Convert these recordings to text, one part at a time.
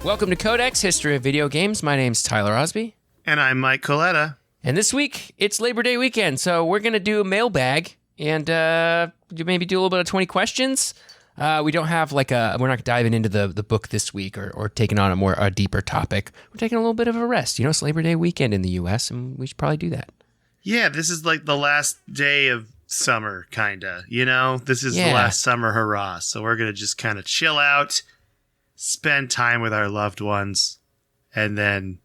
Welcome to Codex, History of Video Games. My name's Tyler Osby. And I'm Mike Coletta. And this week, it's Labor Day weekend, so we're going to do a mailbag and maybe do a little bit of 20 questions. We don't have we're not diving into the book this week or taking on a deeper topic. We're taking a little bit of a rest. You know, it's Labor Day weekend in the U.S., and we should probably do that. Yeah, this is like the last day of summer, kind of. You know, this is the last summer hurrah. So we're going to just kind of chill out, spend time with our loved ones, and then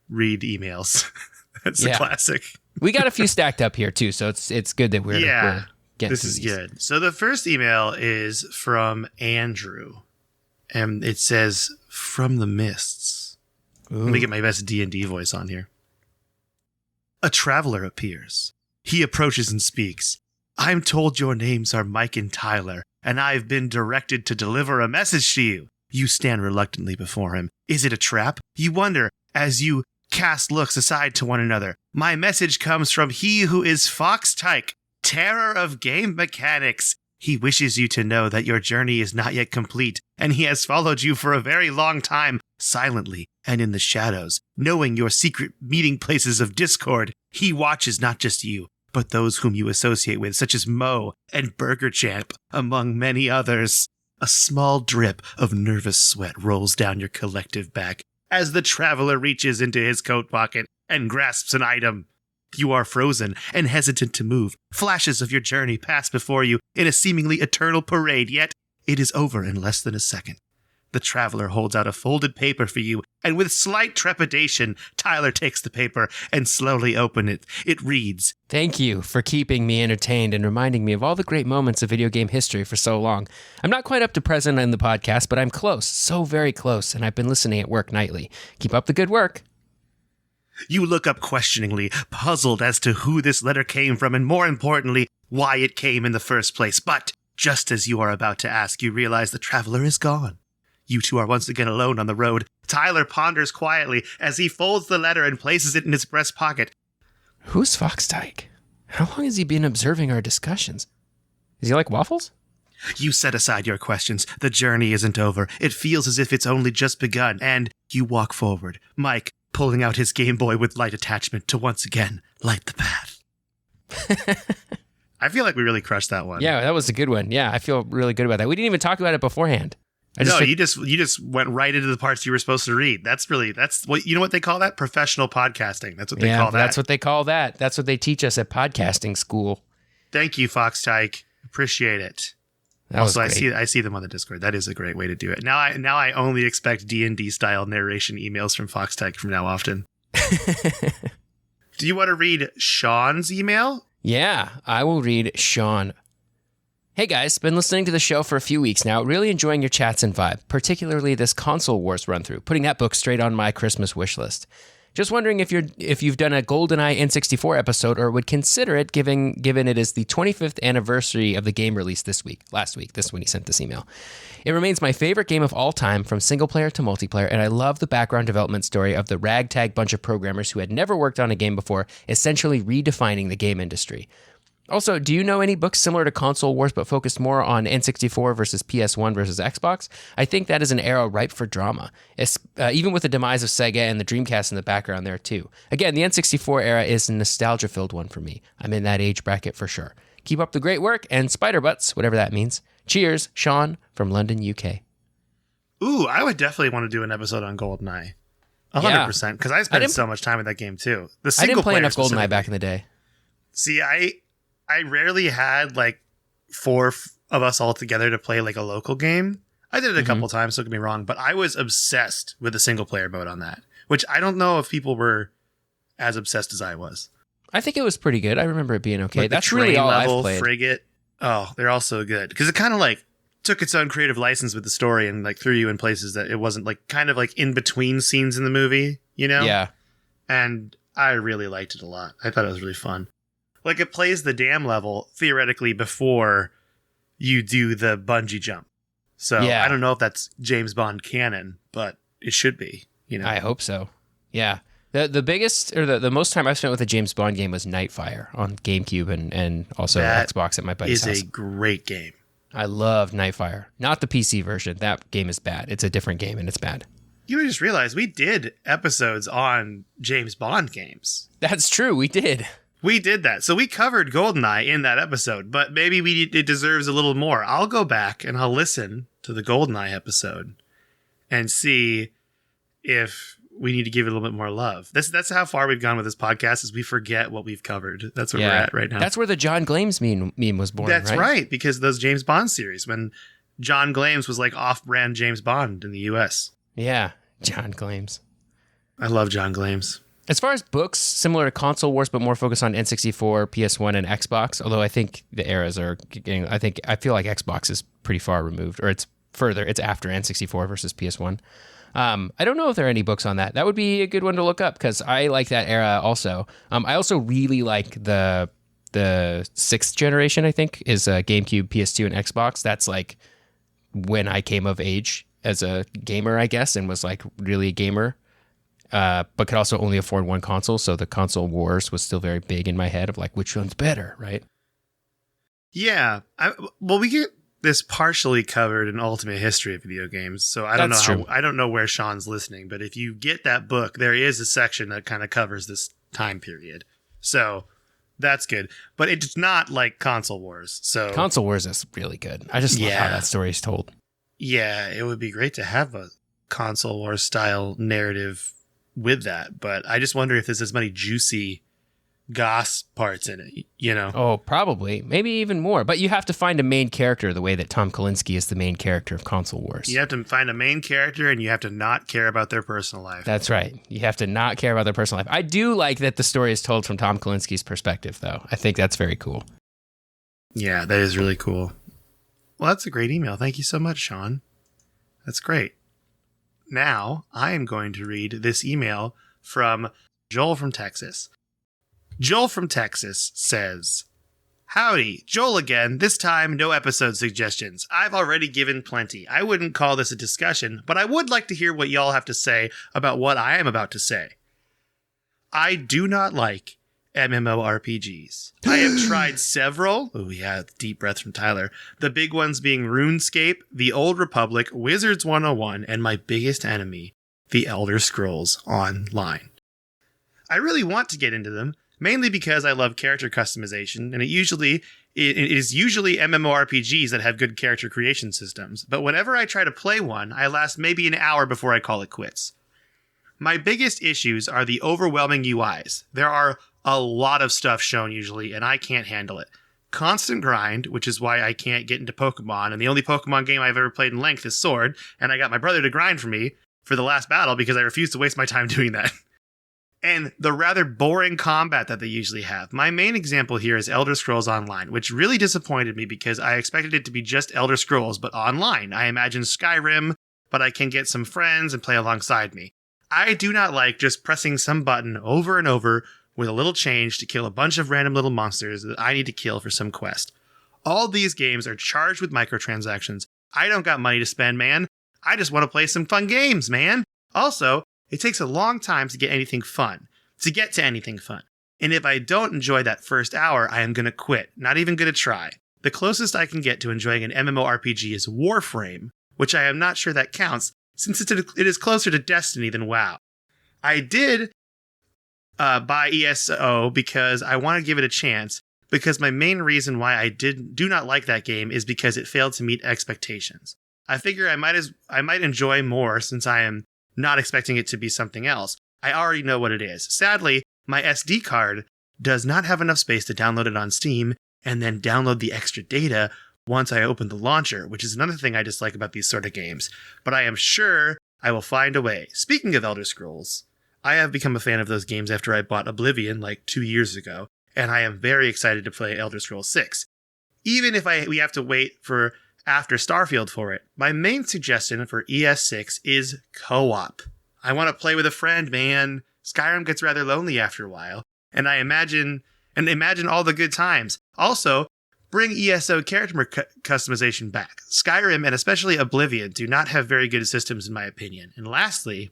read emails. That's a classic. We got a few stacked up here, too, so it's good that we're getting this is these. Good. So the first email is from Andrew, and it says, "From the mists." Ooh. Let me get my best D&D voice on here. A traveler appears. He approaches and speaks. "I'm told your names are Mike and Tyler, and I've been directed to deliver a message to you." You stand reluctantly before him. Is it a trap? You wonder as you cast looks aside to one another. My message comes from he who is Fox Tyke, terror of game mechanics. He wishes you to know that your journey is not yet complete, and he has followed you for a very long time, silently and in the shadows, knowing your secret meeting places of discord. He watches not just you, but those whom you associate with, such as Mo and Burger Champ, among many others. A small drip of nervous sweat rolls down your collective back as the traveler reaches into his coat pocket and grasps an item. You are frozen and hesitant to move. Flashes of your journey pass before you in a seemingly eternal parade, yet it is over in less than a second. The traveler holds out a folded paper for you, and with slight trepidation, Tyler takes the paper and slowly opens it. It reads, "Thank you for keeping me entertained and reminding me of all the great moments of video game history for so long. I'm not quite up to present in the podcast, but I'm close, so very close, and I've been listening at work nightly. Keep up the good work." You look up questioningly, puzzled as to who this letter came from, and more importantly, why it came in the first place. But just as you are about to ask, you realize the traveler is gone. You two are once again alone on the road. Tyler ponders quietly as he folds the letter and places it in his breast pocket. Who's Fox Tyke? How long has he been observing our discussions? Is he like waffles? You set aside your questions. The journey isn't over. It feels as if it's only just begun, and you walk forward, Mike pulling out his Game Boy with light attachment to once again light the path. I feel like we really crushed that one. Yeah, that was a good one. Yeah, I feel really good about that. We didn't even talk about it beforehand. You just went right into the parts you were supposed to read. That's what, you know what they call that? Professional podcasting. That's what they call that. That's what they call that. That's what they teach us at podcasting school. Thank you, Fox Tyke. Appreciate it. Also, I see them on the Discord. That is a great way to do it. Now I only expect D&D style narration emails from Fox Tyke from now often. Do you want to read Sean's email? Yeah, I will read Sean. "Hey guys, been listening to the show for a few weeks now, really enjoying your chats and vibe, particularly this Console Wars run-through, putting that book straight on my Christmas wish list. Just wondering if you've done a GoldenEye N64 episode or would consider it, given it is the 25th anniversary of the game released last week. This is when he sent this email. It remains my favorite game of all time, from single player to multiplayer, and I love the background development story of the ragtag bunch of programmers who had never worked on a game before, essentially redefining the game industry. Also, do you know any books similar to Console Wars but focused more on N64 versus PS1 versus Xbox? I think that is an era ripe for drama, even with the demise of Sega and the Dreamcast in the background there too. Again, the N64 era is a nostalgia-filled one for me. I'm in that age bracket for sure. Keep up the great work, and spider butts, whatever that means. Cheers, Sean from London, UK. Ooh, I would definitely want to do an episode on GoldenEye. 100%, because I spent so much time with that game too. I didn't play enough GoldenEye back in the day. See, I rarely had like four of us all together to play like a local game. I did it a couple times, don't get me wrong, but I was obsessed with the single player mode on that, which I don't know if people were as obsessed as I was. I think it was pretty good. I remember it being okay. Like that's really all I've played. Frigate. Oh, they're all so good. Because it kind of like took its own creative license with the story and like threw you in places that it wasn't like kind of like in between scenes in the movie, you know? Yeah. And I really liked it a lot. I thought it was really fun. Like, it plays the dam level, theoretically, before you do the bungee jump. So, I don't know if that's James Bond canon, but it should be, you know? I hope so. Yeah. The biggest, or the most time I've spent with a James Bond game was Nightfire on GameCube and also Xbox at my buddy's house. That is a great game. I love Nightfire. Not the PC version. That game is bad. It's a different game, and it's bad. You just realized we did episodes on James Bond games. That's true. We did. We did that. So we covered GoldenEye in that episode, but maybe it deserves a little more. I'll go back and I'll listen to the GoldenEye episode and see if we need to give it a little bit more love. That's how far we've gone with this podcast, is we forget what we've covered. That's where we're at right now. That's where the John Glames meme was born. That's right, because those James Bond series, when John Glames was like off-brand James Bond in the US. Yeah, John Glames. I love John Glames. As far as books, similar to Console Wars, but more focused on N64, PS1, and Xbox. Although I think the eras are getting. I feel like Xbox is pretty far removed, or it's further. It's after N64 versus PS1. I don't know if there are any books on that. That would be a good one to look up because I like that era also. I also really like the sixth generation. I think is GameCube, PS2, and Xbox. That's like when I came of age as a gamer, I guess, and was like really a gamer. But could also only afford one console, so the console wars was still very big in my head of like, which one's better, right? Yeah. We get this partially covered in Ultimate History of Video Games, so I don't know where Sean's listening, but if you get that book, there is a section that kind of covers this time period. So that's good. But it's not like Console Wars. So Console Wars is really good. I just love how that story is told. Yeah, it would be great to have a Console Wars style narrative with that, but I just wonder if there's as many juicy goss parts in it, you know? Oh, probably. Maybe even more. But you have to find a main character the way that Tom Kalinske is the main character of Console Wars. You have to find a main character and you have to not care about their personal life. That's right. You have to not care about their personal life. I do like that the story is told from Tom Kalinske's perspective, though. I think that's very cool. Yeah, that is really cool. Well, that's a great email. Thank you so much, Sean. That's great. Now, I am going to read this email from Joel from Texas. Joel from Texas says, "Howdy, Joel again. This time, no episode suggestions. I've already given plenty. I wouldn't call this a discussion, but I would like to hear what y'all have to say about what I am about to say. I do not like MMORPGs. I have tried several." Oh yeah, deep breath from Tyler. "The big ones being RuneScape, The Old Republic, Wizards 101, and my biggest enemy, The Elder Scrolls Online. I really want to get into them, mainly because I love character customization, and it is usually MMORPGs that have good character creation systems, but whenever I try to play one, I last maybe an hour before I call it quits. My biggest issues are the overwhelming UIs. There are a lot of stuff shown usually, and I can't handle it. Constant grind, which is why I can't get into Pokemon, and the only Pokemon game I've ever played in length is Sword, and I got my brother to grind for me for the last battle because I refused to waste my time doing that. And the rather boring combat that they usually have. My main example here is Elder Scrolls Online, which really disappointed me because I expected it to be just Elder Scrolls, but online. I imagined Skyrim, but I can get some friends and play alongside me. I do not like just pressing some button over and over with a little change to kill a bunch of random little monsters that I need to kill for some quest. All these games are charged with microtransactions. I don't got money to spend, man. I just want to play some fun games, man. Also, it takes a long time to get to anything fun. And if I don't enjoy that first hour, I am going to quit. Not even going to try. The closest I can get to enjoying an MMORPG is Warframe, which I am not sure that counts, since it is closer to Destiny than WoW. I did buy ESO because I want to give it a chance, because my main reason why I do not like that game is because it failed to meet expectations. I figure I might enjoy more since I am not expecting it to be something else. I already know what it is. Sadly, my SD card does not have enough space to download it on Steam and then download the extra data once I open the launcher, which is another thing I dislike about these sort of games. But I am sure I will find a way. Speaking of Elder Scrolls, I have become a fan of those games after I bought Oblivion like 2 years ago, and I am very excited to play Elder Scrolls 6. Even if we have to wait for after Starfield for it, my main suggestion for ES6 is co-op. I want to play with a friend, man. Skyrim gets rather lonely after a while, and imagine all the good times. Also, bring ESO character customization back. Skyrim, and especially Oblivion, do not have very good systems in my opinion. And lastly,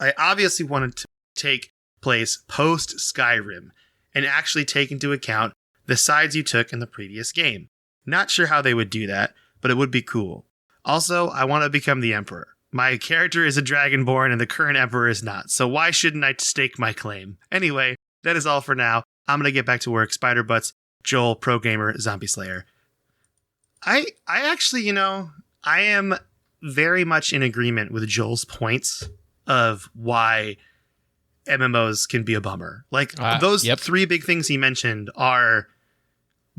I obviously wanted to take place post-Skyrim and actually take into account the sides you took in the previous game. Not sure how they would do that, but it would be cool. Also, I want to become the Emperor. My character is a dragonborn and the current emperor is not. So why shouldn't I stake my claim? Anyway, that is all for now. I'm going to get back to work. Spider Butts, Joel, Pro Gamer, Zombie Slayer. I actually, I am very much in agreement with Joel's points of why MMOs can be a bummer. Like those three big things he mentioned are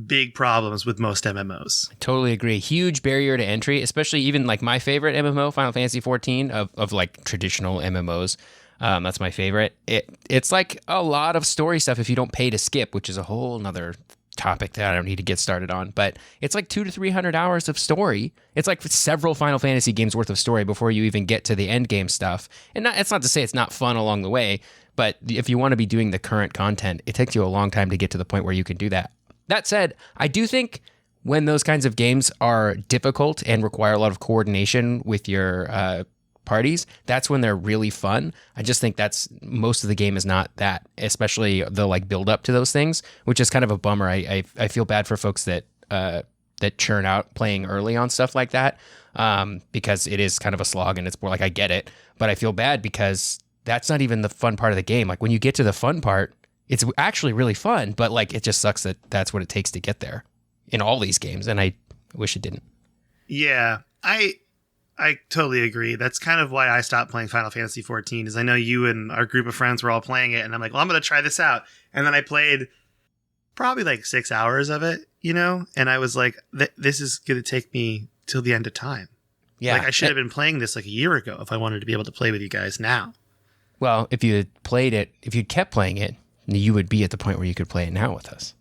big problems with most MMOs. I totally agree. Huge barrier to entry, especially even like my favorite MMO, Final Fantasy 14 of like traditional MMOs. That's my favorite. It's like a lot of story stuff if you don't pay to skip, which is a whole nother topic that I don't need to get started on. But it's like 200 to 300 hours of story. It's like several Final Fantasy games worth of story before you even get to the end game stuff. And it's not to say it's not fun along the way, but if you want to be doing the current content, it takes you a long time to get to the point where you can do that. That said, I do think when those kinds of games are difficult and require a lot of coordination with your parties, that's when they're really fun. I just think that's most of the game is not that, especially the like build up to those things, which is kind of a bummer. I feel bad for folks that churn out playing early on stuff like that, because it is kind of a slog and it's more like I get it, but I feel bad because that's not even the fun part of the game. Like when you get to the fun part, it's actually really fun, but like it just sucks that that's what it takes to get there in all these games, and I wish it didn't. Yeah, I totally agree. That's kind of why I stopped playing Final Fantasy 14, is I know you and our group of friends were all playing it, and I'm like, well, I'm going to try this out. And then I played probably like 6 hours of it, and I was like, this is going to take me till the end of time. Yeah. Like I should have been playing this like a year ago if I wanted to be able to play with you guys now. Well, if you had played it, if you kept playing it, you would be at the point where you could play it now with us.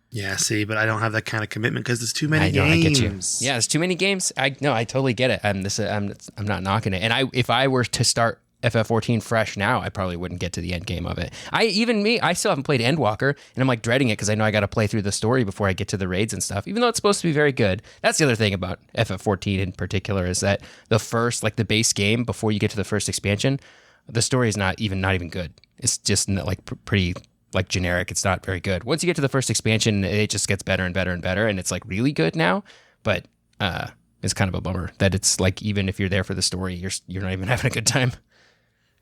Yeah, see, but I don't have that kind of commitment because there's too many games. I get you. Yeah, there's too many games. I totally get it. I'm not knocking it. And if I were to start FF14 fresh now, I probably wouldn't get to the end game of it. I still haven't played Endwalker, and I'm like dreading it because I know I got to play through the story before I get to the raids and stuff, even though it's supposed to be very good. That's the other thing about FF14 in particular, is that the first, like the base game before you get to the first expansion, the story is not even good. It's just like pretty like generic. It's not very good. Once you get to the first expansion, it just gets better and better and better, and it's like really good now. But it's kind of a bummer that it's like even if you're there for the story, you're not even having a good time.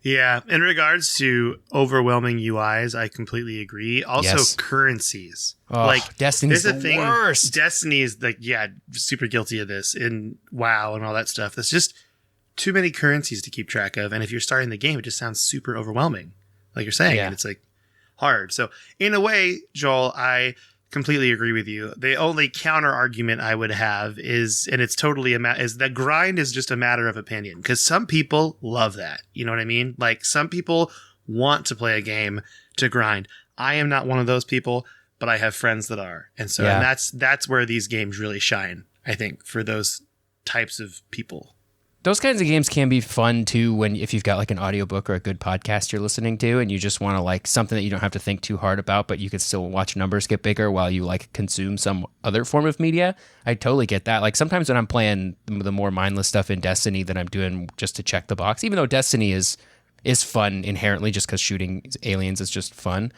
Yeah, in regards to overwhelming UIs, I completely agree. Also, yes. Currencies. Oh, like Destiny's the thing, worst. Destiny is like, super guilty of this in WoW and all that stuff. There's just too many currencies to keep track of, and if you're starting the game, it just sounds super overwhelming, like you're saying, and it's like hard. So in a way, Joel, I completely agree with you. The only counter argument I would have is, and it's totally is that grind is just a matter of opinion, because some people love that. You know what I mean? Like some people want to play a game to grind. I am not one of those people, but I have friends that are. And so and that's where these games really shine, I think, for those types of people. Those kinds of games can be fun too if you've got like an audiobook or a good podcast you're listening to and you just want to like something that you don't have to think too hard about, but you can still watch numbers get bigger while you like consume some other form of media. I totally get that. Like sometimes when I'm playing the more mindless stuff in Destiny that I'm doing just to check the box, even though Destiny is fun inherently just because shooting aliens is just fun,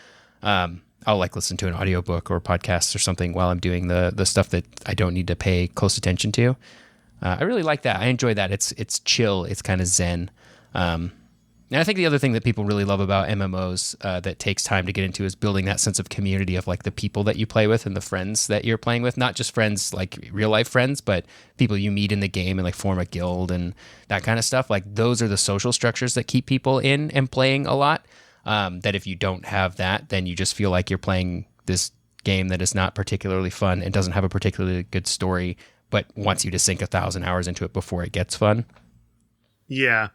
I'll like listen to an audiobook or podcast or something while I'm doing the stuff that I don't need to pay close attention to. I really like that. I enjoy that. It's chill. It's kind of zen. And I think the other thing that people really love about MMOs that takes time to get into is building that sense of community of like the people that you play with and the friends that you're playing with. Not just friends like real life friends, but people you meet in the game and like form a guild and that kind of stuff. Like those are the social structures that keep people in and playing a lot. That if you don't have that, then you just feel like you're playing this game that is not particularly fun and doesn't have a particularly good story, but wants you to sink 1,000 hours into it before it gets fun. Yeah,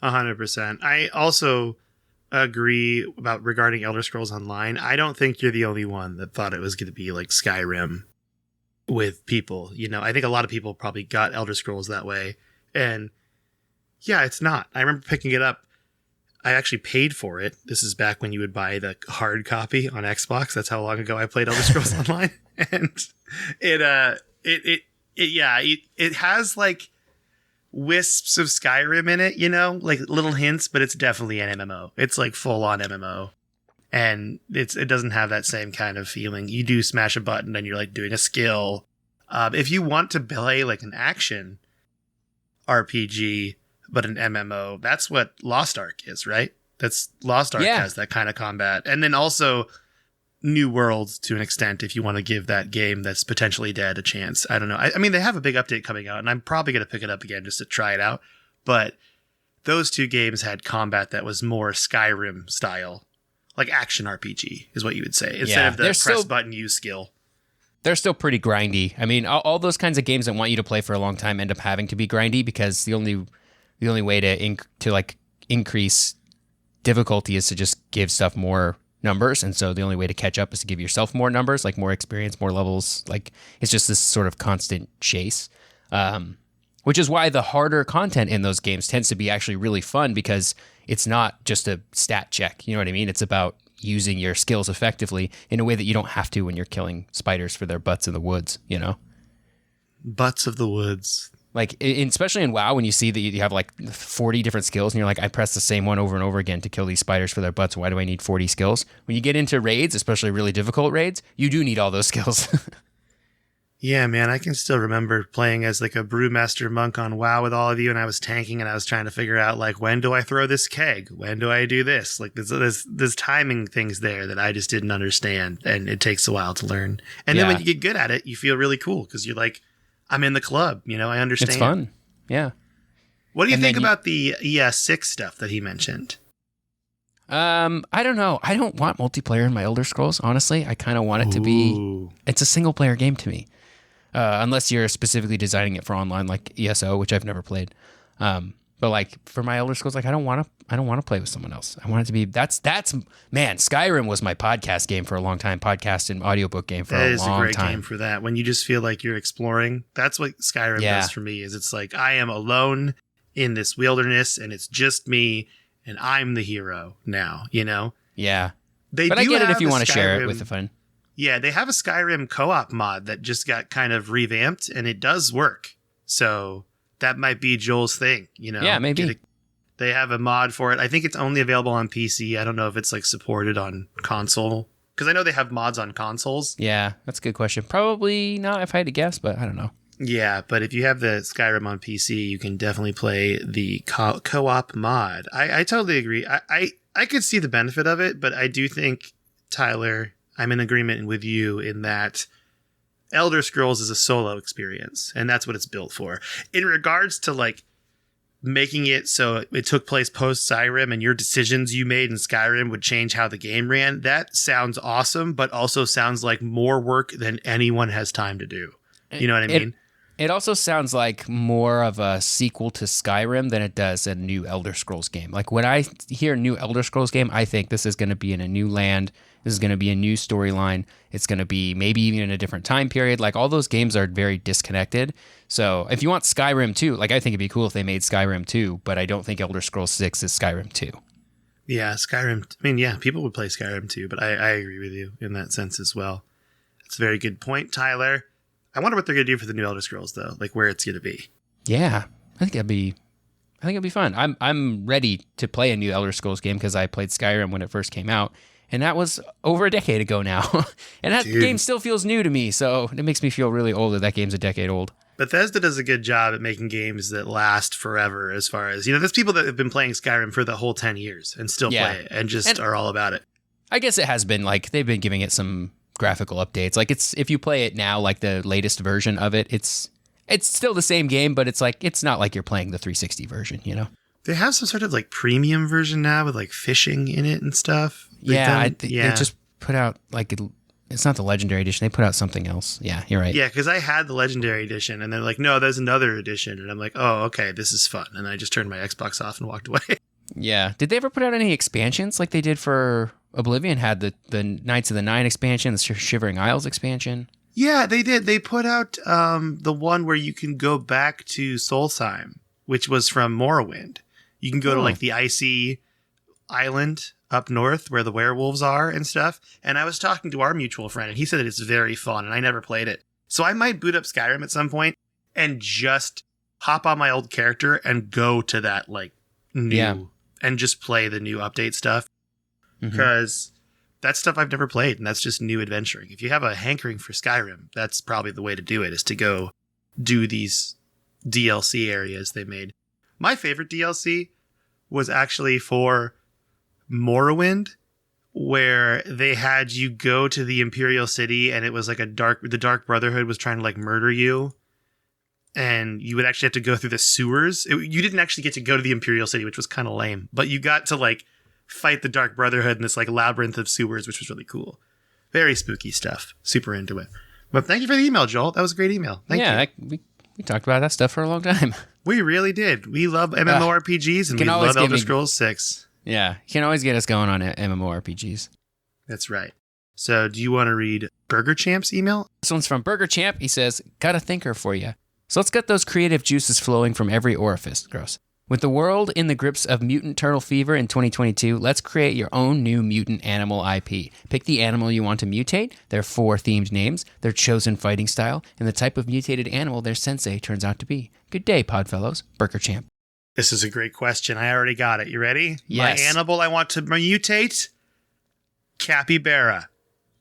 100%. I also agree regarding Elder Scrolls Online. I don't think you're the only one that thought it was going to be like Skyrim with people. I think a lot of people probably got Elder Scrolls that way. And yeah, it's not. I remember picking it up. I actually paid for it. This is back when you would buy the hard copy on Xbox. That's how long ago I played Elder Scrolls Online. And it has like wisps of Skyrim in it, like little hints, but it's definitely an MMO. It's like full on MMO, and it doesn't have that same kind of feeling. You do smash a button and you're like doing a skill. If you want to play like an action RPG, but an MMO. That's what Lost Ark is, right? That's Lost Ark has that kind of combat. And then also New Worlds to an extent, if you want to give that game that's potentially dead a chance. I don't know. I mean, they have a big update coming out, and I'm probably going to pick it up again just to try it out. But those two games had combat that was more Skyrim style, like action RPG is what you would say, instead of the press button use skill. They're still pretty grindy. I mean, all those kinds of games that want you to play for a long time end up having to be grindy because the only way to increase difficulty is to just give stuff more numbers, and so the only way to catch up is to give yourself more numbers, like more experience, more levels. Like it's just this sort of constant chase, which is why the harder content in those games tends to be actually really fun because it's not just a stat check. You know what I mean? It's about using your skills effectively in a way that you don't have to when you're killing spiders for their butts in the woods. You know, butts of the woods. Like, especially in WoW, when you see that you have like 40 different skills and you're like, I press the same one over and over again to kill these spiders for their butts. Why do I need 40 skills? When you get into raids, especially really difficult raids, you do need all those skills. Yeah, man, I can still remember playing as like a brewmaster monk on WoW with all of you, and I was tanking and I was trying to figure out like, when do I throw this keg? When do I do this? Like there's timing things there that I just didn't understand, and it takes a while to learn. And then when you get good at it, you feel really cool because you're like, I'm in the club, you know, I understand. It's fun. Yeah. What do you think about the ES6 stuff that he mentioned? I don't know. I don't want multiplayer in my Elder Scrolls, honestly. I kind of want it to be, it's a single player game to me. Unless you're specifically designing it for online like ESO, which I've never played. But like for my Elder Scrolls, like I don't want to play with someone else. I want it to be man, Skyrim was my podcast game for a long time, podcast and audiobook game for a long time. That is a great game for that. When you just feel like you're exploring, that's what Skyrim does for me. Is it's like I am alone in this wilderness and it's just me and I'm the hero now, you know? Yeah. But I get it if you want to share it with the fun. Yeah, they have a Skyrim co-op mod that just got kind of revamped and it does work. So that might be Joel's thing, you know? Yeah, maybe. They have a mod for it. I think it's only available on PC. I don't know if it's like supported on console. Because I know they have mods on consoles. Yeah, that's a good question. Probably not if I had to guess, but I don't know. Yeah, but if you have the Skyrim on PC, you can definitely play the co-op mod. I totally agree. I could see the benefit of it, but I do think, Tyler, I'm in agreement with you in that Elder Scrolls is a solo experience, and that's what it's built for. In regards to like making it so it took place post Skyrim and your decisions you made in Skyrim would change how the game ran, that sounds awesome, but also sounds like more work than anyone has time to do. You know what I mean? It also sounds like more of a sequel to Skyrim than it does a new Elder Scrolls game. Like when I hear new Elder Scrolls game, I think this is going to be in a new land. This is going to be a new storyline. It's going to be maybe even in a different time period. Like all those games are very disconnected. So if you want Skyrim 2, like I think it'd be cool if they made Skyrim 2, but I don't think Elder Scrolls 6 is Skyrim 2. Yeah, Skyrim. I mean, yeah, people would play Skyrim 2, but I agree with you in that sense as well. It's a very good point, Tyler. I wonder what they're going to do for the new Elder Scrolls, though, like where it's going to be. Yeah, I think it'd be fun. I'm ready to play a new Elder Scrolls game because I played Skyrim when it first came out, and that was over a decade ago now. And that game still feels new to me, so it makes me feel really old that that game's a decade old. Bethesda does a good job at making games that last forever as far as, you know, there's people that have been playing Skyrim for the whole 10 years and still play it and just are all about it. I guess it has been like they've been giving it some graphical updates. Like it's, if you play it now, like the latest version of it, it's still the same game, but it's like, it's not like you're playing the 360 version, you know? They have some sort of like premium version now with like fishing in it and stuff. They just put out like, it's not the Legendary Edition. They put out something else. Yeah, you're right. Yeah, because I had the Legendary Edition and they're like, no, there's another edition. And I'm like, oh, okay, this is fun. And I just turned my Xbox off and walked away. Yeah. Did they ever put out any expansions like they did for Oblivion? Had the Knights of the Nine expansion, the Shivering Isles expansion? Yeah, they did. They put out the one where you can go back to Solstheim, which was from Morrowind. You can go to like the icy island up north where the werewolves are and stuff. And I was talking to our mutual friend and he said that it's very fun and I never played it. So I might boot up Skyrim at some point and just hop on my old character and go to that like new and just play the new update stuff. Because that's stuff I've never played and that's just new adventuring. If you have a hankering for Skyrim, that's probably the way to do it, is to go do these DLC areas they made. My favorite DLC was actually for Morrowind, where they had you go to the Imperial City, and it was like the Dark Brotherhood was trying to like murder you, and you would actually have to go through the sewers. You didn't actually get to go to the Imperial City, which was kind of lame, but you got to like fight the Dark Brotherhood in this like labyrinth of sewers, which was really cool. Very spooky stuff. Super into it. But thank you for the email, Joel. That was a great email. Thank you. We talked about that stuff for a long time. We really did. We love MMORPGs, and we love Elder Scrolls 6. Yeah, you can always get us going on MMORPGs. That's right. So do you want to read Burger Champ's email? This one's from Burger Champ. He says, got a thinker for you. So let's get those creative juices flowing from every orifice. Gross. With the world in the grips of mutant turtle fever in 2022, let's create your own new mutant animal IP. Pick the animal you want to mutate, their 4 themed names, their chosen fighting style, and the type of mutated animal their sensei turns out to be. Good day, Podfellows. Burger Champ. This is a great question. I already got it. You ready? Yes. My animal I want to mutate? Capybara.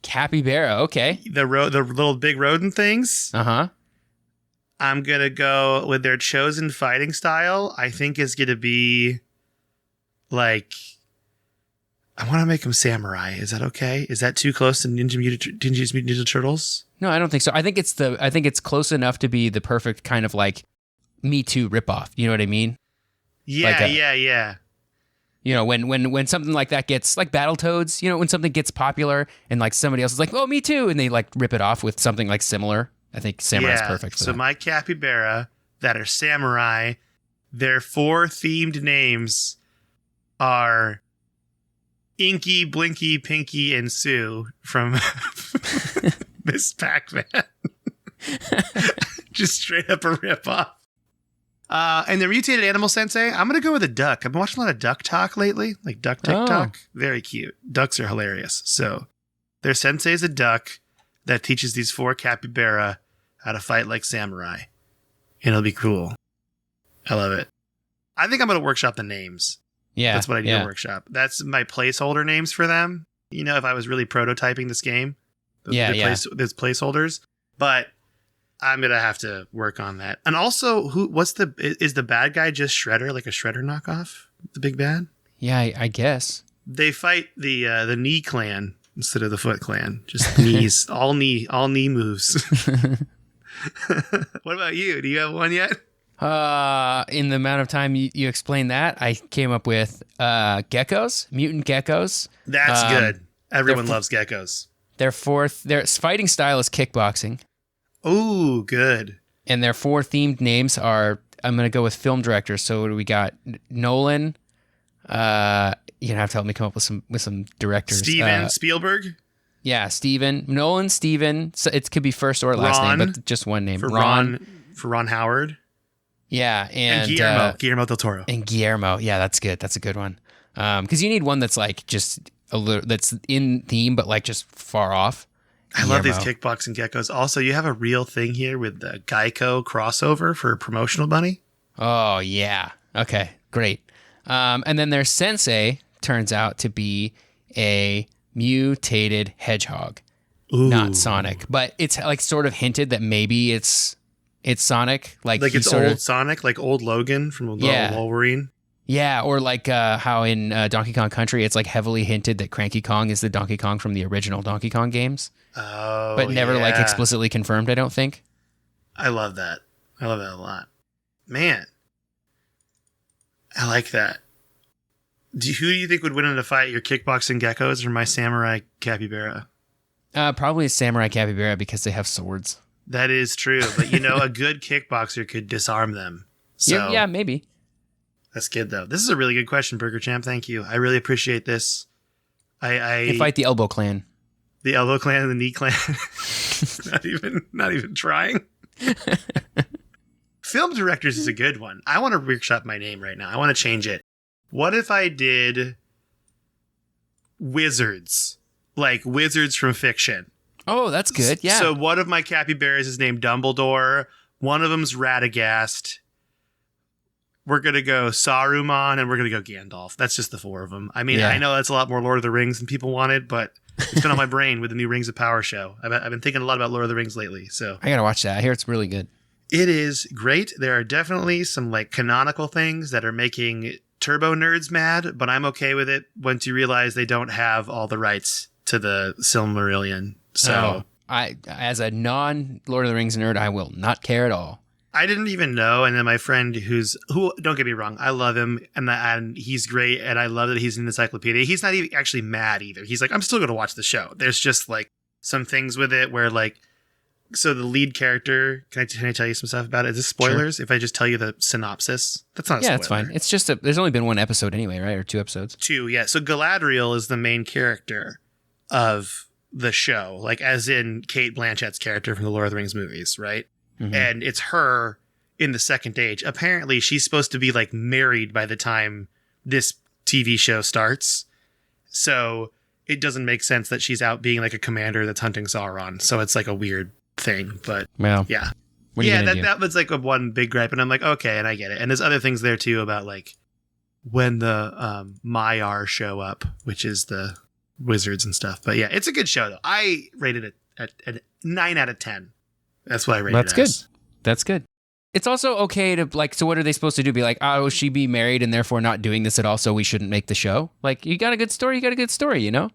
Capybara, okay. The little big rodent things? Uh-huh. I'm going to go with their chosen fighting style. I think is going to be like, I want to make them samurai. Is that okay? Is that too close to Ninja Mutant Ninja Turtles? No, I don't think so. I think it's close enough to be the perfect kind of like Me Too ripoff. You know what I mean? Yeah, yeah. You know, when something like that gets, like Battletoads, you know, when something gets popular and like somebody else is like, oh, me too, and they like rip it off with something like similar. I think Samurai's perfect for that. So my capybara that are samurai, their 4 themed names are Inky, Blinky, Pinky, and Sue from Miss Pac-Man. Just straight up a ripoff. And their mutated animal sensei, I'm going to go with a duck. I've been watching a lot of duck talk lately, like duck TikTok. Very cute. Ducks are hilarious. So their sensei is a duck that teaches these 4 capybara how to fight like samurai. And it'll be cool. I love it. I think I'm going to workshop the names. Yeah. That's what I need to workshop. That's my placeholder names for them. You know, if I was really prototyping this game. There's placeholders. But I'm going to have to work on that. And also, is the bad guy just Shredder, like a Shredder knockoff? The big bad? Yeah, I guess. They fight the Knee Clan instead of the Foot Clan. Just knees. all knee moves. What about you? Do you have one yet? In the amount of time you explained that, I came up with geckos, mutant geckos. That's good. Everyone loves geckos. Their fighting style is kickboxing. Oh, good. And their 4 themed names are, I'm going to go with film directors. So what do we got? Nolan. You're going to have to help me come up with some directors. Steven Spielberg. Yeah, Steven. Nolan, Steven. So it could be first or last name, but just one name. For Ron Howard. Yeah, and Guillermo del Toro. And Guillermo. Yeah, that's good. That's a good one. Because you need one that's like just a little, that's in theme, but like just far off. I love these kickboxing geckos. Also, you have a real thing here with the Geico crossover for promotional money. Oh, yeah. Okay, great. And then their sensei turns out to be a mutated hedgehog. Ooh. Not Sonic. But it's like sort of hinted that maybe it's Sonic. Like it's old Sonic, like old Logan from Wolverine. Yeah, or like how in Donkey Kong Country, it's like heavily hinted that Cranky Kong is the Donkey Kong from the original Donkey Kong games. Oh, but never like explicitly confirmed, I don't think. I love that. I love that a lot. Man, I like that. Who do you think would win in a fight? Your kickboxing geckos or my samurai capybara? Probably a samurai capybara because they have swords. That is true, but a good kickboxer could disarm them. So yeah, maybe. That's good though. This is a really good question, Burger Champ. Thank you. I really appreciate this. They fight the Elbow Clan. The Elbow Clan and the Knee Clan. not even trying. Film directors is a good one. I want to workshop my name right now. I want to change it. What if I did wizards? Like wizards from fiction. Oh, that's good. Yeah. So one of my capybaras is named Dumbledore. One of them's Radagast. We're going to go Saruman and we're going to go Gandalf. That's just the 4 of them. I mean, I know that's a lot more Lord of the Rings than people wanted, but it's been on my brain with the new Rings of Power show. I've been thinking a lot about Lord of the Rings lately. So I got to watch that. I hear it's really good. It is great. There are definitely some like canonical things that are making turbo nerds mad, but I'm okay with it once you realize they don't have all the rights to the Silmarillion. So I, as a non-Lord of the Rings nerd, I will not care at all. I didn't even know, and then my friend who don't get me wrong, I love him, and he's great, and I love that he's an encyclopedia. He's not even actually mad either. He's like, I'm still going to watch the show. There's just like some things with it where like, so the lead character, can I tell you some stuff about it? Is this spoilers? Sure. If I just tell you the synopsis? That's not a spoiler. Yeah, it's fine. It's just there's only been one episode anyway, right? Or 2 episodes? 2, yeah. So Galadriel is the main character of the show, like as in Cate Blanchett's character from the Lord of the Rings movies, right? Mm-hmm. And it's her in the Second Age. Apparently, she's supposed to be like married by the time this TV show starts. So it doesn't make sense that she's out being like a commander that's hunting Sauron. So it's like a weird thing, but well, yeah. That was like a one big gripe, and I'm like, okay, and I get it. And there's other things there too about like when the Maiar show up, which is the wizards and stuff. But yeah, it's a good show though. I rated it at 9 out of 10. That's what I rated it as. That's good. It's also okay to like, so what are they supposed to do? Be like, oh, she be married and therefore not doing this at all, so we shouldn't make the show? Like, you got a good story, you know?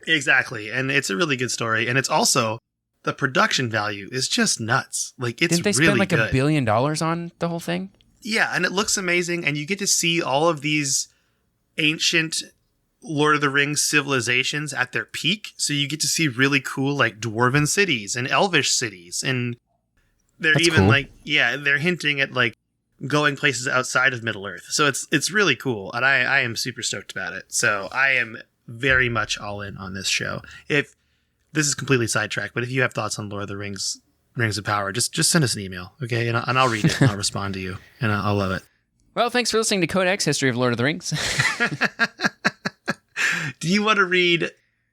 Exactly. And it's a really good story. And it's also, the production value is just nuts. Like, it's really good. Didn't they spend like $1 billion on the whole thing? Yeah, and it looks amazing. And you get to see all of these ancient Lord of the Rings civilizations at their peak. So you get to see really cool, like, dwarven cities and elvish cities. And they're even cool. Like, yeah, they're hinting at, like, going places outside of Middle-earth. So it's really cool. And I am super stoked about it. So I am very much all in on this show. If this is completely sidetracked, but if you have thoughts on Lord of the Rings, Rings of Power, just send us an email, okay? And I'll read it and I'll respond to you, and I'll love it. Well, thanks for listening to Codex History of Lord of the Rings. Do you want to read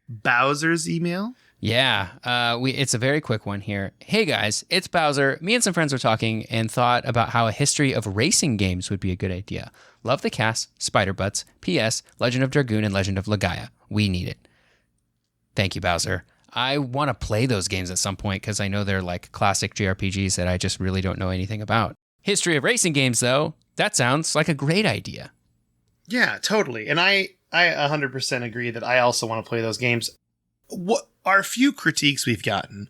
Bowser's email? Yeah, it's a very quick one here. Hey guys, it's Bowser. Me and some friends were talking and thought about how a history of racing games would be a good idea. Love the cast, Spider Butts, P.S., Legend of Dragoon and Legend of Legaia. We need it. Thank you, Bowser. I want to play those games at some point because I know they're like classic JRPGs that I just really don't know anything about. History of racing games, though, that sounds like a great idea. Yeah, totally. And I 100% agree that I also want to play those games. What our few critiques we've gotten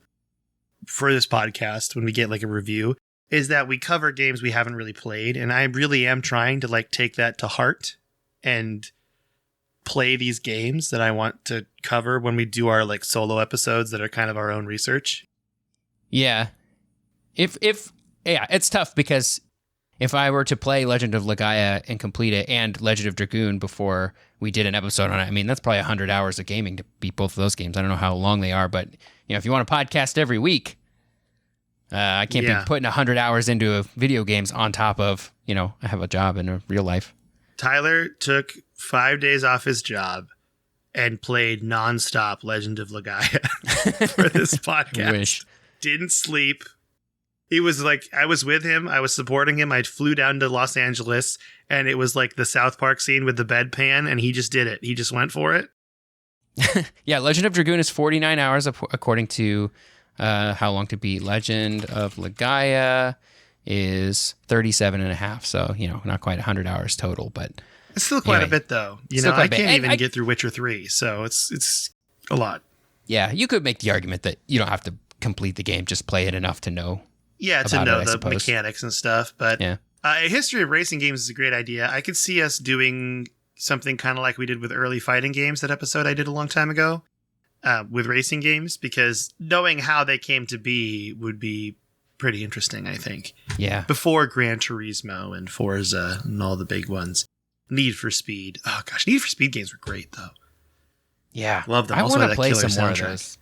for this podcast when we get like a review is that we cover games we haven't really played. And I really am trying to like take that to heart and play these games that I want to cover when we do our like solo episodes that are kind of our own research. Yeah. It's tough because if I were to play Legend of Legaia and complete it and Legend of Dragoon before we did an episode on it, I mean, that's probably 100 hours of gaming to beat both of those games. I don't know how long they are, but you know, if you want a podcast every week, I can't be putting 100 hours into video games on top of, you know, I have a job in a real life. Tyler took 5 days off his job and played nonstop Legend of Legaia for this podcast. Wish. Didn't sleep. He was like, I was with him. I was supporting him. I flew down to Los Angeles, and it was like the South Park scene with the bedpan, and he just did it. He just went for it. Yeah, Legend of Dragoon is 49 hours according to How Long to Beat. Legend of Legaia is 37 and a half. So, you know, not quite 100 hours total, but it's still quite a bit, though. You know, I can't even get through Witcher 3, so it's a lot. Yeah, you could make the argument that you don't have to complete the game, just play it enough to know. Yeah, to know the mechanics and stuff. But yeah. A history of racing games is a great idea. I could see us doing something kind of like we did with early fighting games, that episode I did a long time ago, with racing games, because knowing how they came to be would be pretty interesting, I think. Yeah. Before Gran Turismo and Forza and all the big ones. Need for Speed. Oh, gosh. Need for Speed games were great, though. Yeah. Love them. I want to play some more of those.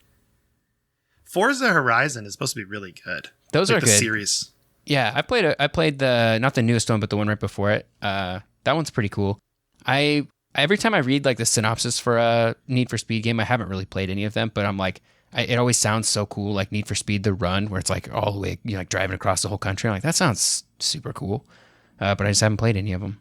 Forza Horizon is supposed to be really good. Those like are the good. Series. Yeah, I played the not the newest one, but the one right before it. That one's pretty cool. Every time I read like the synopsis for a Need for Speed game, I haven't really played any of them, but I'm like, it always sounds so cool, like Need for Speed The Run, where it's like all the way, you know, like driving across the whole country. I'm like, that sounds super cool, but I just haven't played any of them.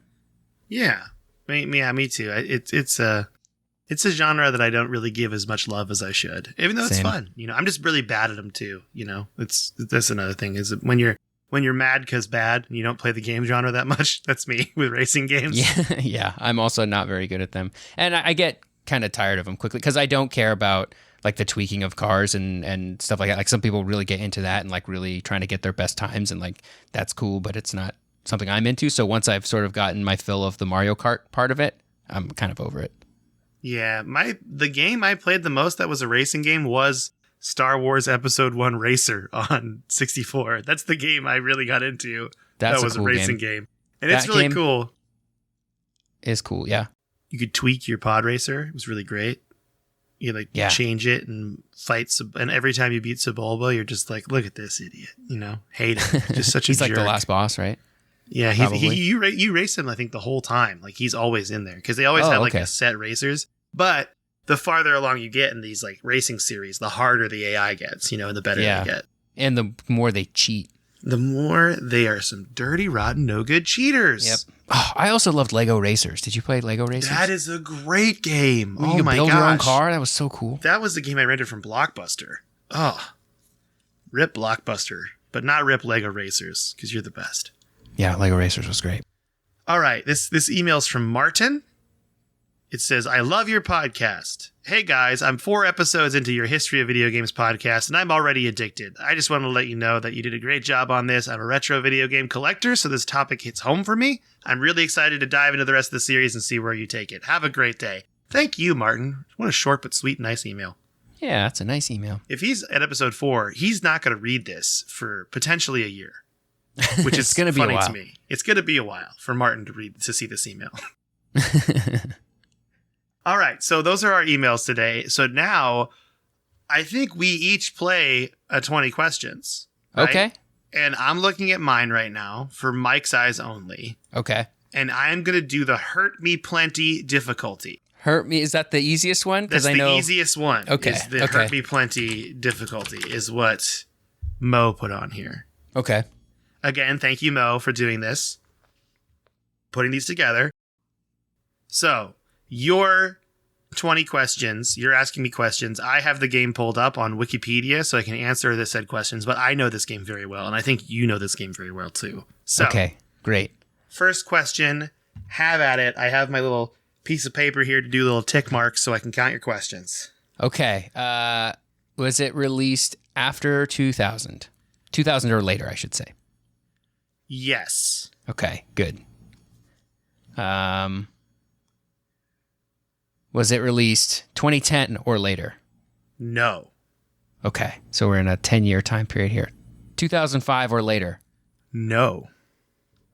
Yeah, me too. It's a genre that I don't really give as much love as I should, even though it's fun. You know, I'm just really bad at them too. You know, that's another thing is when you're when you're mad because bad and you don't play the game genre that much. That's me with racing games. Yeah, yeah. I'm also not very good at them. And I get kind of tired of them quickly because I don't care about like the tweaking of cars and stuff like that. Like some people really get into that and like really trying to get their best times, and like that's cool, but it's not something I'm into. So once I've sort of gotten my fill of the Mario Kart part of it, I'm kind of over it. Yeah, the game I played the most that was a racing game was Star Wars Episode 1 Racer on 64. That's the game I really got into. That was a cool racing game. And that it's really game cool. Is cool, yeah. You could tweak your pod racer. It was really great. You like change it and fight. And every time you beat Sebulba, you're just like, look at this idiot. You know, hate him. Just such a He's jerk. like the last boss, right? Yeah, you race him, I think, the whole time. Like, he's always in there. Because they always have, like, a set racers. But the farther along you get in these, like, racing series, the harder the AI gets, you know, and the better they get. And the more they cheat. The more they are some dirty, rotten, no good cheaters. Yep. Oh, I also loved Lego Racers. Did you play Lego Racers? That is a great game. You can build your own car. That was so cool. That was the game I rented from Blockbuster. Oh, rip Blockbuster, but not rip Lego Racers, because you're the best. Yeah, Lego Racers was great. All right, this email's from Martin. It says, I love your podcast. Hey guys, I'm 4 episodes into your History of Video Games podcast, and I'm already addicted. I just want to let you know that you did a great job on this. I'm a retro video game collector, so this topic hits home for me. I'm really excited to dive into the rest of the series and see where you take it. Have a great day. Thank you, Martin. What a short but sweet, nice email. Yeah, that's a nice email. If he's at episode 4, he's not going to read this for potentially a year, which is gonna funny be a while. to me. It's going to be a while for Martin to see this email. All right, so those are our emails today. So now I think we each play a 20 questions. Right? Okay. And I'm looking at mine right now for Mike's eyes only. Okay. And I'm going to do the Hurt Me Plenty difficulty. Hurt Me, is that the easiest one? That's the easiest one. Okay. Is the Hurt Me Plenty difficulty is what Mo put on here. Okay. Again, thank you, Mo, for doing this. Putting these together. So, your 20 questions, you're asking me questions. I have the game pulled up on Wikipedia so I can answer the said questions, but I know this game very well, and I think you know this game very well too. So, okay, great. First question, have at it. I have my little piece of paper here to do little tick marks so I can count your questions. Okay. Was it released after 2000? 2000 or later, I should say. Yes. Okay, good. Was it released 2010 or later? No. Okay, so we're in a 10-year time period here. 2005 or later? No.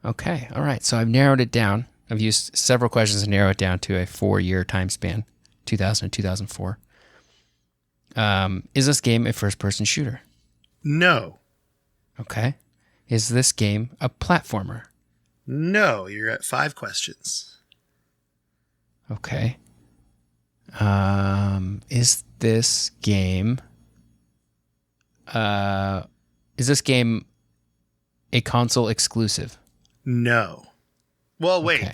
Okay, all right. So I've narrowed it down. I've used several questions to narrow it down to a 4-year time span, 2000 and 2004. Is this game a first-person shooter? No. Okay. Is this game a platformer? No. You're at 5 questions. Okay. Is this game a console exclusive? No. Well, wait. Okay.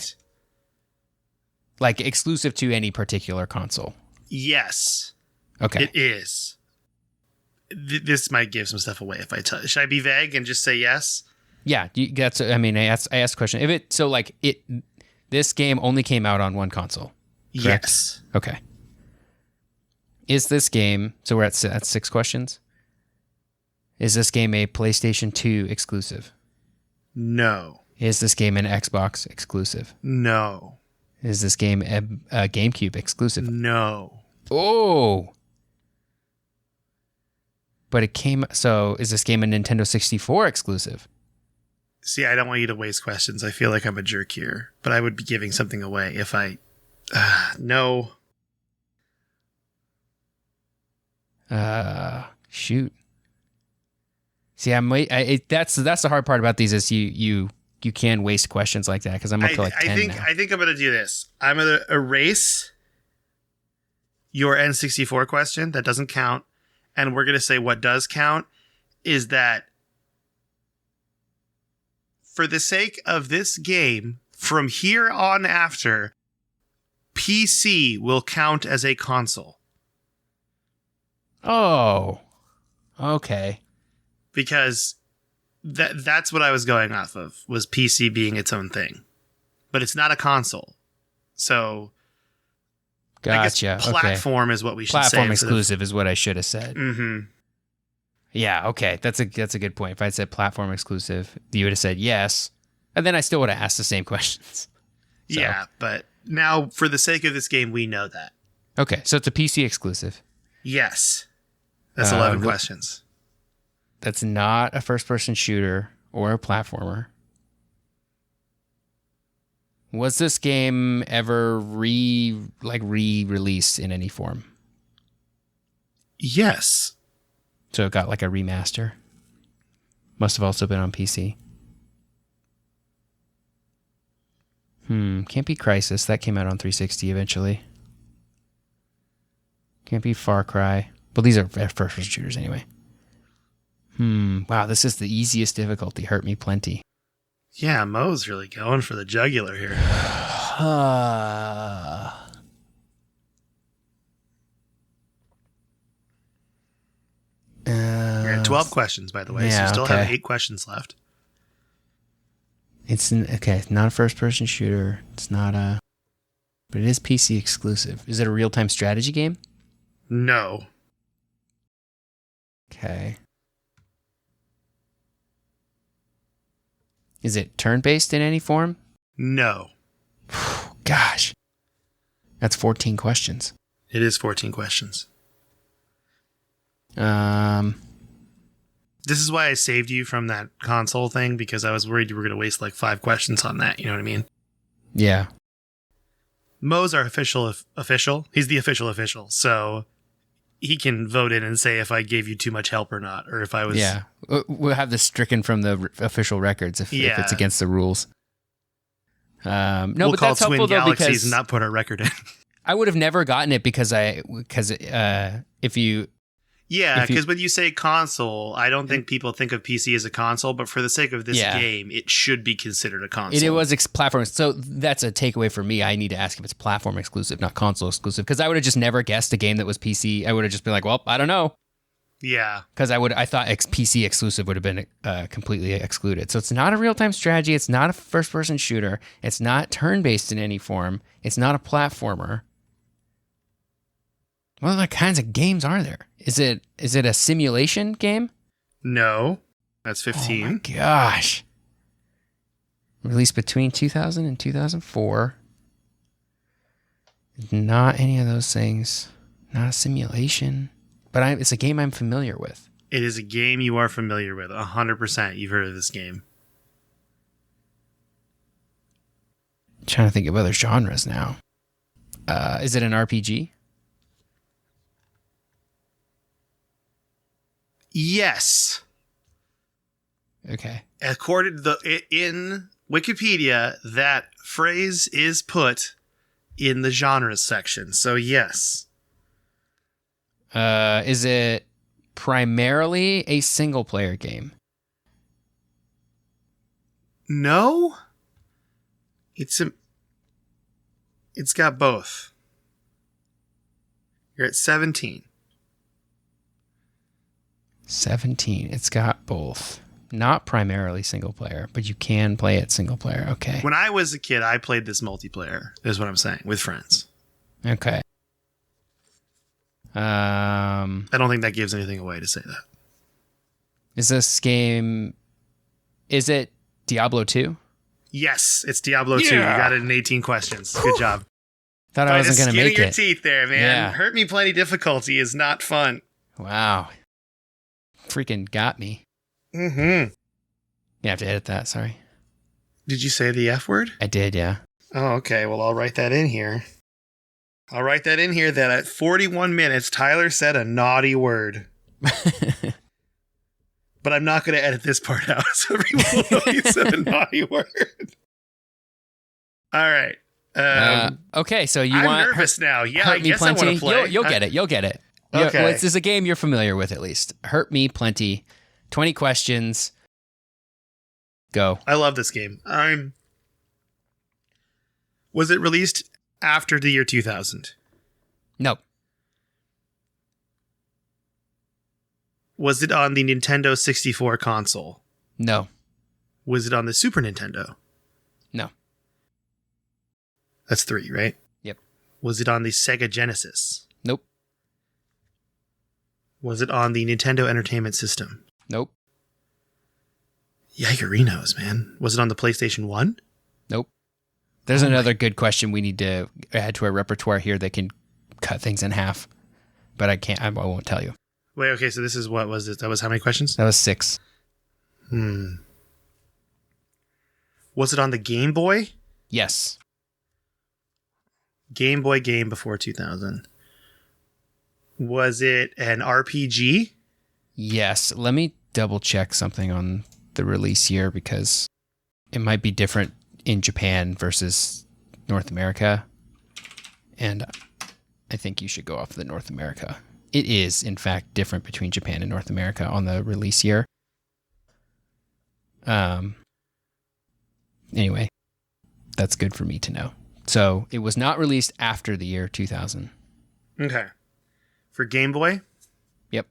Like exclusive to any particular console? Yes. Okay. It is. This might give some stuff away if I tell you. Should I be vague and just say yes? Yeah, I asked the question. This game only came out on one console. Correct? Yes. Okay. Is this game, so we're at 6 questions. Is this game a PlayStation 2 exclusive? No. Is this game an Xbox exclusive? No. Is this game a GameCube exclusive? No. Oh! But is this game a Nintendo 64 exclusive? See, I don't want you to waste questions. I feel like I'm a jerk here, but I would be giving something away if I... no. Shoot. See, that's the hard part about these is you can waste questions like that because I'm up to like 10 now. I think I'm going to do this. I'm going to erase your N64 question. That doesn't count. And we're going to say what does count is that for the sake of this game, from here on after, PC will count as a console. Oh, okay. Because That's what I was going off of, was PC being its own thing. But it's not a console. So Gotcha. I guess platform is what we should say. Platform exclusive is what I should have said. Mm-hmm. Yeah, okay. That's a good point. If I said platform exclusive, you would have said yes. And then I still would have asked the same questions. So. Yeah, but now for the sake of this game, we know that. Okay, so it's a PC exclusive. Yes. That's 11 questions. That's not a first-person shooter or a platformer. Was this game ever re-released in any form? Yes. So it got like a remaster. Must have also been on PC. Can't be Crysis. That came out on 360 eventually. Can't be Far Cry. But these are first-person shooters anyway. Wow, this is the easiest difficulty. Hurt me plenty. Yeah, Mo's really going for the jugular here. You're at 12 questions, by the way, so you still have 8 questions left. It's not a first-person shooter. It's not a... But it is PC exclusive. Is it a real-time strategy game? No. Okay. Is it turn-based in any form? No. Gosh. That's 14 questions. It is 14 questions. This is why I saved you from that console thing, because I was worried you were going to waste like 5 questions on that. You know what I mean? Yeah. Mo's our official. He's the official. So he can vote in and say if I gave you too much help or not, or if I was... Yeah. We'll have this stricken from the official records if it's against the rules. No, we'll but call that's helpful though, Galaxies because and not put our record in. I would have never gotten it because if you... Yeah, because when you say console, I don't think people think of PC as a console, but for the sake of this game, it should be considered a console. It was platform, so that's a takeaway for me. I need to ask if it's platform exclusive, not console exclusive, because I would have just never guessed a game that was PC. I would have just been like, well, I don't know. Yeah. Because I thought PC exclusive would have been completely excluded. So it's not a real-time strategy. It's not a first-person shooter. It's not turn-based in any form. It's not a platformer. What other kinds of games are there? Is it a simulation game? No. That's 15. Oh my gosh. Released between 2000 and 2004. Not any of those things. Not a simulation. But it's a game I'm familiar with. It is a game you are familiar with. 100% you've heard of this game. I'm trying to think of other genres now. Is it an RPG? Yes. Okay. According to in Wikipedia, that phrase is put in the genres section. So yes. Is it primarily a single player game? No. It's got both. You're at 17. 17. It's got both. Not primarily single player, but you can play it single player. Okay. When I was a kid, I played this multiplayer, is what I'm saying, with friends. Okay. I don't think that gives anything away to say that. Is this game... Is it Diablo 2? Yes, it's Diablo 2. You got it in 18 questions. Good job. Thought I wasn't going to make your it. Teeth there, man. Yeah. Hurt me plenty difficulty is not fun. Wow. Freaking got me. Mm-hmm. You have to edit that, sorry. Did you say the F word? I did, yeah. Oh, okay. Well, I'll write that in here. I'll write that in here that at 41 minutes, Tyler said a naughty word. But I'm not going to edit this part out, so everyone will know he said a naughty word. All right. Okay, so I'm nervous now. Yeah, I guess I want to play. You'll get it. You'll get it. Okay. Well, this is a game you're familiar with, at least. Hurt Me Plenty. 20 questions. Go. I love this game. Was it released after the year 2000? No. Was it on the Nintendo 64 console? No. Was it on the Super Nintendo? No. That's 3, right? Yep. Was it on the Sega Genesis? Nope. Was it on the Nintendo Entertainment System? Nope. Yikerinos, man. Was it on the PlayStation 1? Nope. There's another good question we need to add to our repertoire here that can cut things in half. But I won't tell you. Wait, okay, so this is what was it? That was how many questions? That was 6. Was it on the Game Boy? Yes. Game Boy game before 2000. Was it an RPG? Yes. Let me double check something on the release year because it might be different in Japan versus North America. And I think you should go off the North America. It is, in fact, different between Japan and North America on the release year. Anyway, that's good for me to know. So it was not released after the year 2000. Okay. For Game Boy? Yep.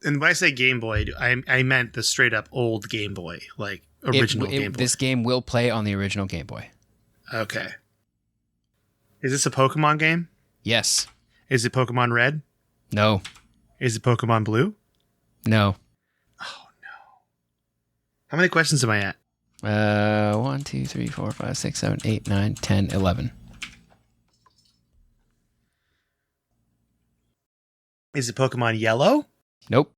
And when I say Game Boy, I meant the straight up old Game Boy, like original Game Boy. This game will play on the original Game Boy. Okay. Is this a Pokemon game? Yes. Is it Pokemon Red? No. Is it Pokemon Blue? No. Oh, no. How many questions am I at? 1, 2, 3, 4, 5, 6, 7, 8, 9, 10, 11. Is it Pokemon Yellow? Nope.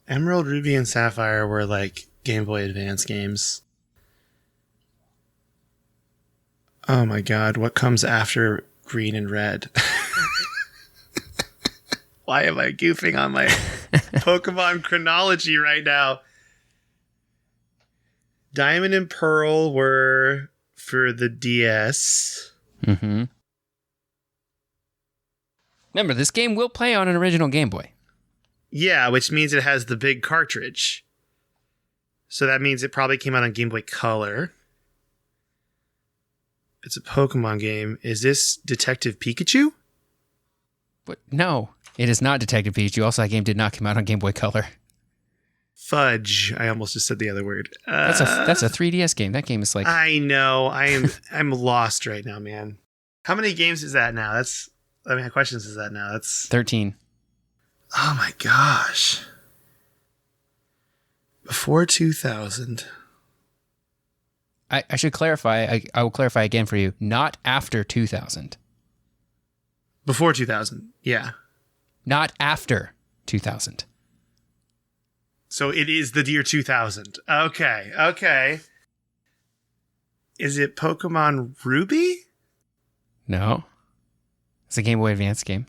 Emerald, Ruby, and Sapphire were like Game Boy Advance games. Oh my god, what comes after Green and Red? Why am I goofing on my Pokemon chronology right now? Diamond and Pearl were for the DS. Mm-hmm. Remember, this game will play on an original Game Boy. Yeah, which means it has the big cartridge. So that means it probably came out on Game Boy Color. It's a Pokemon game. Is this Detective Pikachu? But no, it is not Detective Pikachu. Also, that game did not come out on Game Boy Color. Fudge. I almost just said the other word. That's a 3DS game. That game is like... I know. I'm lost right now, man. How many games is that now? How many questions is that now? That's 13. Oh my gosh. Before 2000. I should clarify. I will clarify again for you. Not after 2000. Before 2000. Yeah. Not after 2000. So it is the year 2000. Okay. Is it Pokemon Ruby? No. It's a Game Boy Advance game.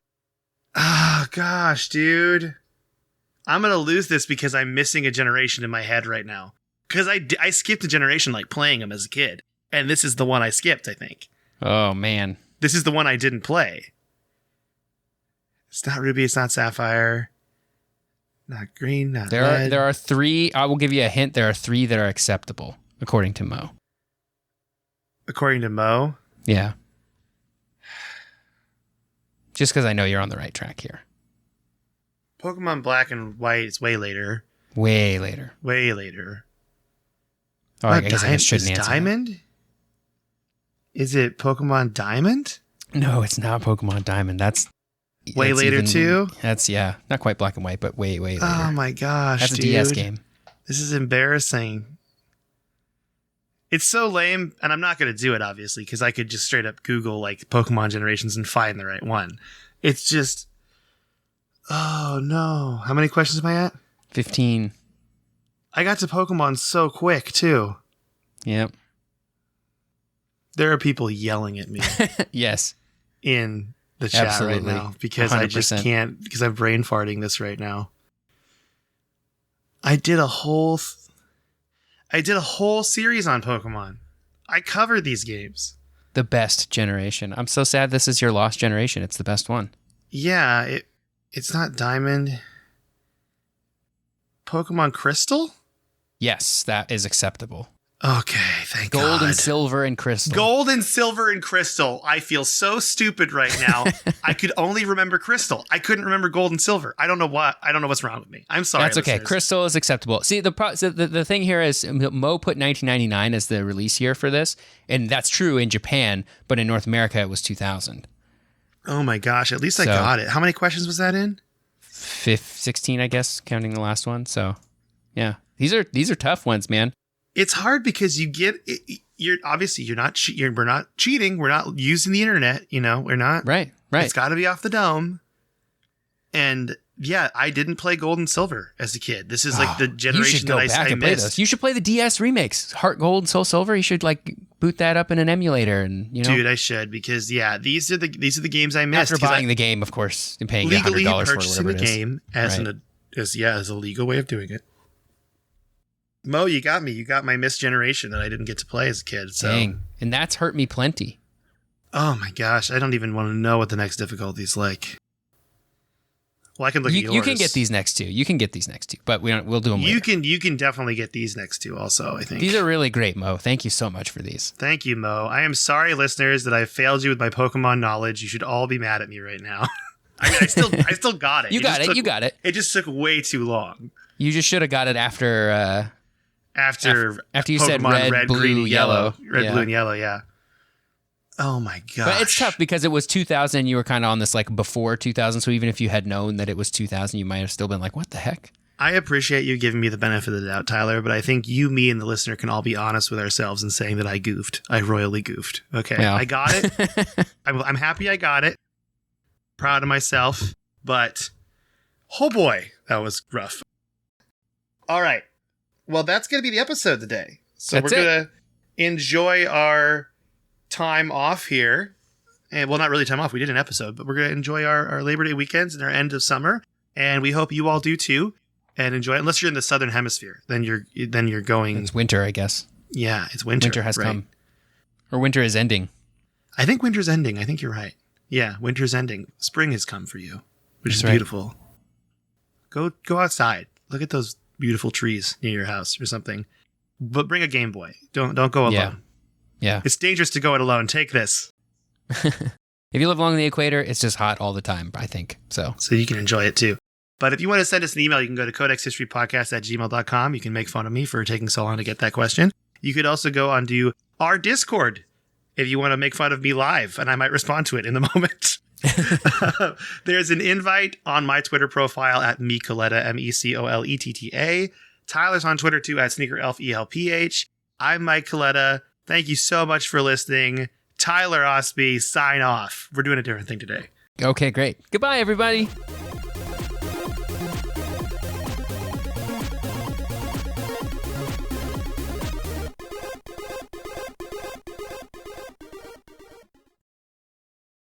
Oh, gosh, dude. I'm going to lose this because I'm missing a generation in my head right now. Because I skipped a generation like playing them as a kid. And this is the one I skipped, I think. Oh, man. This is the one I didn't play. It's not Ruby, it's not Sapphire. Not green, not red. There are 3. I will give you a hint. There are 3 that are acceptable, according to Mo. According to Mo? Yeah. Just because I know you're on the right track here. Pokemon Black and White is way later. Way later. Way later. Oh, I guess I shouldn't answer Diamond? that. Is it Pokemon Diamond? No, it's not Pokemon Diamond. That's way later too? That's, yeah, not quite Black and White, but way later. Oh my gosh, That's a dude. DS game. This is embarrassing. It's so lame, and I'm not going to do it, obviously, because I could just straight up Google like Pokemon generations and find the right one. It's just... Oh, no. How many questions am I at? 15. I got to Pokemon so quick, too. Yep. There are people yelling at me Yes. in the chat Absolutely. right now because 100%. I just can't, because I'm brain farting this right now. I did a whole series on Pokemon. I covered these games. The best generation. I'm so sad this is your lost generation. It's the best one. Yeah, it's not Diamond. Pokemon Crystal? Yes, that is acceptable. Okay, thank God. Gold and silver and crystal. Gold and silver and crystal. I feel so stupid right now. I could only remember crystal. I couldn't remember gold and silver. I don't know what's wrong with me. I'm sorry. That's okay. listeners. Crystal is acceptable. See, the thing here is Mo put 1999 as the release year for this, and that's true in Japan, but in North America it was 2000. Oh my gosh! At least I got it. How many questions was that in? 16, I guess, counting the last one. So, yeah, these are tough ones, man. It's hard because you're obviously we're not cheating. We're not using the internet. We're not. Right. It's got to be off the dome. And yeah, I didn't play Gold and Silver as a kid. This is like the generation that I play missed. those. You should play the DS remakes, Heart Gold, Soul Silver. You should like boot that up in an emulator, and Dude, I should, because these are the games I missed. After buying the game, of course, and paying legally $100 for purchasing whatever the it is. game as a legal way of doing it. Mo, you got me. You got my missed generation that I didn't get to play as a kid. So. Dang. And that's hurt me plenty. Oh my gosh, I don't even want to know what the next difficulty's like. Well, I can look at yours. You can get these next two, but we'll do them later. You can definitely get these next two also, I think. These are really great, Mo. Thank you so much for these. Thank you, Mo. I am sorry, listeners, that I failed you with my Pokemon knowledge. You should all be mad at me right now. I mean, I still got it. You got it. It just took way too long. You just should have got it after you Pokemon said red, blue, green, yellow. Red, blue, and yellow, yeah. Oh my gosh. But it's tough because it was 2000. You were kind of on this like before 2000. So even if you had known that it was 2000, you might have still been like, what the heck? I appreciate you giving me the benefit of the doubt, Tyler, but I think you, me, and the listener can all be honest with ourselves in saying that I goofed. I royally goofed. Okay, yeah. I got it. I'm happy I got it. Proud of myself, but oh boy, that was rough. All right. Well, that's going to be the episode today. So we're going to enjoy our time off here. And well, not really time off. We did an episode, but we're going to enjoy our Labor Day weekends and our end of summer. And we hope you all do too. And enjoy it. Unless you're in the Southern Hemisphere, then you're going. It's winter, I guess. Yeah, it's winter. Winter has come. Or winter is ending. I think winter's ending. I think you're right. Yeah, winter's ending. Spring has come for you, which is beautiful. Go outside. Look at those beautiful trees near your house or something. But bring a Game Boy. Don't go alone. Yeah. It's dangerous to go it alone. Take this. If you live along the equator, it's just hot all the time, I think. So you can enjoy it too. But if you want to send us an email, you can go to codexhistorypodcast@gmail.com. You can make fun of me for taking so long to get that question. You could also go onto our Discord if you want to make fun of me live, and I might respond to it in the moment. There's an invite on my Twitter profile at mecoletta, MECOLETTA. Tyler's on Twitter too at SneakerElf, I'm Mike Coletta. Thank you so much for listening. Tyler Osby, sign off. We're doing a different thing today. Okay, great. Goodbye, everybody.